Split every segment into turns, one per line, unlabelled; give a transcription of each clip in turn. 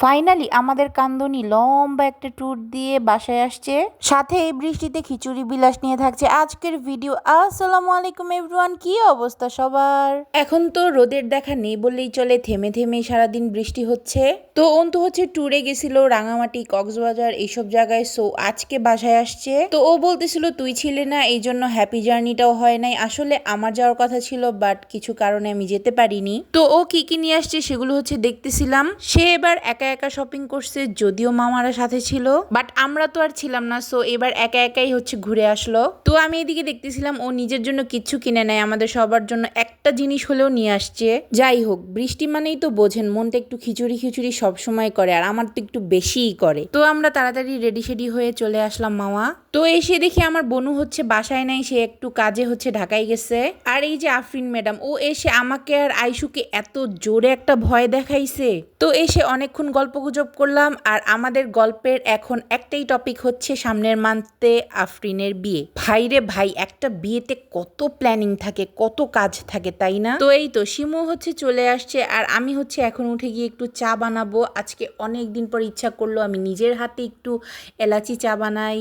Finally আমাদের কান্দনি লম্বা একটা ট্যুর দিয়ে বাসায় আসছে, সাথে এই বৃষ্টিতে খিচুড়ি বিলাস নিয়ে থাকছে আজকের ভিডিও। আসসালামু আলাইকুম এভরিওয়ান, কি অবস্থা সবার? এখন তো রোদের দেখা নেই বললেই চলে, থেমে থেমে সারাদিন বৃষ্টি হচ্ছে। তো অন্তু হচ্ছে ট্যুরে গেছিল রাঙামাটি, কক্সবাজার এইসব জায়গায়। সো আজকে বাসায় আসছে। তো ও বলতেছিল তুই ছিলে না, এই জন্য হ্যাপি জার্নিটাও হয় নাই। আসলে আমার যাওয়ার কথা ছিল, বাট কিছু কারণে আমি যেতে পারিনি। তো ও কি কি নিয়ে আসছে সেগুলো হচ্ছে দেখতেছিলাম। সে এবার একা একা শপিং করছে, যদিও মামারা সাথে ছিল, বাট আমরা তো আর ছিলাম না। সো এবার একা একাই হচ্ছে ঘুরে আসলো। তো আমি এদিকে দেখতেছিলাম ও নিজের জন্য কিচ্ছু কিনে নেয়, আমাদের সবার জন্য একটা জিনিস হলেও নিয়ে আসছে। যাই হোক, বৃষ্টি মানেই তো বোঝেন মনটা একটু খিচুড়ি খিচুড়ি সব সময় করে, আর আমার তো একটু বেশিই করে। তো আমরা তাড়াতাড়ি রেডি সেডি হয়ে চলে আসলাম মামা। তো এসে দেখি আমার বোনু হচ্ছে বাসায় নাই, সে একটু কাজে হচ্ছে ঢাকায় গেছে। আর এই যে আফরিন ম্যাডাম, ও এসে আমাকে আর আইশুকে এত জোরে একটা ভয় দেখাইছে। তো এসে অনেকক্ষণ গল্পগুজব করলাম, আর আমাদের গল্পের এখন একটাই টপিক হচ্ছে সামনের মান্থে আফরিনের বিয়ে। ভাই রে ভাই, একটা বিয়েতে কত প্ল্যানিং থাকে, কত কাজ থাকে, তাই না? তো এই তো শিমু হচ্ছে চলে আসছে, আর আমি হচ্ছে এখন উঠে গিয়ে একটু চা বানাবো। আজকে অনেক দিন পর ইচ্ছা করলো আমি নিজের হাতে একটু এলাচি চা বানাই,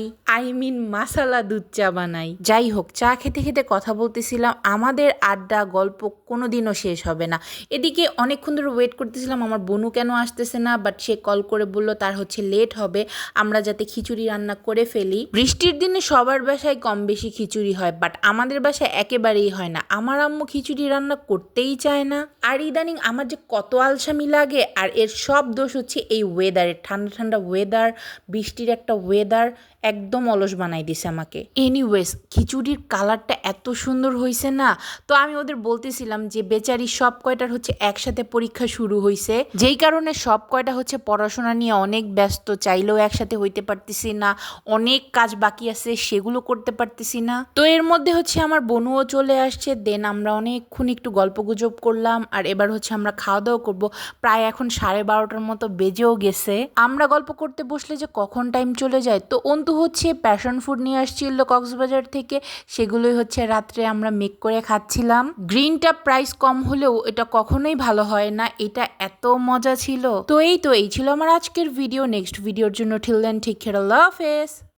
মাসালা দুধ চা বানাই। যাই হোক, চা খেতে খেতে কথা বলতেছিলাম, আমাদের আড্ডা গল্প কোনোদিনও শেষ হবে না। এদিকে অনেকক্ষণ ধরে ওয়েট করতেছিলাম আমার বোনু কেন আসতেছে না, বাট সে কল করে বললো তার হচ্ছে লেট হবে, আমরা যাতে খিচুড়ি রান্না করে ফেলি। বৃষ্টির দিনে সবার বাসায় কম বেশি খিচুড়ি হয়, বাট আমাদের বাসায় একেবারেই হয় না। আমার আম্মু খিচুড়ি রান্না করতেই চায় না। আর ইদানিং আমার যে কত আলসামি লাগে, আর এর সব দোষ হচ্ছে এই ওয়েদারের, ঠান্ডা ঠান্ডা ওয়েদার, বৃষ্টির একটা ওয়েদার একদম অলস বানাই দিছে আমাকে। এনিওয়েজ, খিচুড়ির কালারটা এত সুন্দর হয়েছে না। তো আমি ওদের বলতেছিলাম যে বেচারি সব কয়টার হচ্ছে একসাথে পরীক্ষা শুরু হয়েছে, যেই কারণে সব কয়টা হচ্ছে পড়াশোনা নিয়ে অনেক ব্যস্ত, চাইলেও একসাথে হইতে পারতেছি না, অনেক কাজ বাকি আছে সেগুলো করতে পারতেছি না। তো এর মধ্যে হচ্ছে আমার বোনুও চলে আসছে, দেন আমরা অনেকক্ষণ একটু গল্পগুজব করলাম, আর এবার হচ্ছে আমরা খাওয়া দাওয়া করবো। প্রায় এখন 12:30টার মতো বেজেও গেছে। আমরা গল্প করতে বসলে যে কখন টাইম চলে যায়। তো অন্তু হচ্ছে প্যাশন ফুড নিয়ে আসছিল কক্সবাজার থেকে, সেগুলোই হচ্ছে রাত্রে আমরা মেক করে খাচ্ছিলাম। গ্রিনটা প্রাইস কম হলেও এটা কখনোই ভালো হয় না, এটা এত মজা ছিল। তো এই ছিল আমার আজকের ভিডিও। নেক্সট ভিডিওর জন্য টিল দেন টেক কেয়ার, আল্লাহ হাফেজ।